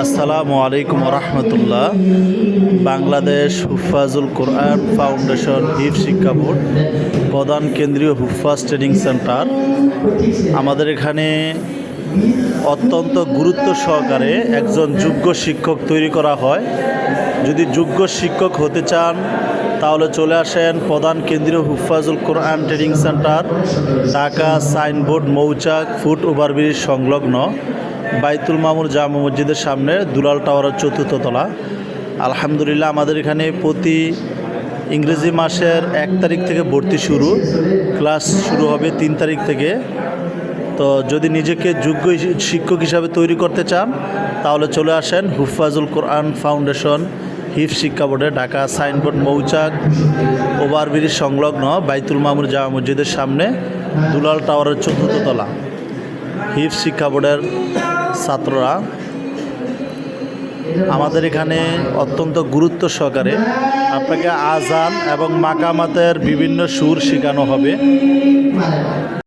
আসসালামু আলাইকুম রহমতুল্লাহ। বাংলাদেশ হুফাজুল কোরআন ফাউন্ডেশন হিফজ শিক্ষা বোর্ড প্রধান কেন্দ্রীয় হুফাজ ট্রেনিং সেন্টার আমাদের এখানে অত্যন্ত গুরুত্ব সহকারে একজন যোগ্য শিক্ষক তৈরি করা হয়। যদি যোগ্য শিক্ষক হতে চান তাহলে চলে আসেন প্রধান কেন্দ্রীয় হুফাজুল কোরআন ট্রেনিং সেন্টার, ঢাকা সাইনবোর্ড মৌচাক ফুট ওভারব্রিজ সংলগ্ন বাইতুল মামুর জামা মসজিদের সামনে দুলাল টাওয়ারের ৪র্থ তলা। আলহামদুলিল্লাহ, আমাদের এখানে প্রতি ইংরেজি মাসের ১ তারিখ থেকে ভর্তি শুরু, ক্লাস শুরু হবে ৩ তারিখ থেকে। তো যদি নিজেকে যোগ্য শিক্ষক হিসাবে তৈরি করতে চান তাহলে চলে আসেন হুফাজুল কোরআন ফাউন্ডেশন হিফজ শিক্ষা বোর্ডে, ঢাকা সাইনবোর্ড মৌচাক ওভারব্রিজ সংলগ্ন বাইতুল মামুর জামা মসজিদের সামনে দুলাল টাওয়ারের ৪র্থ তলা। হিফজ শিক্ষা বোর্ডের ছাত্ররা আমাদের এখানে অত্যন্ত গুরুত্ব সহকারে আপনাকে আজান এবং মাকামাতের বিভিন্ন সুর শেখানো হবে।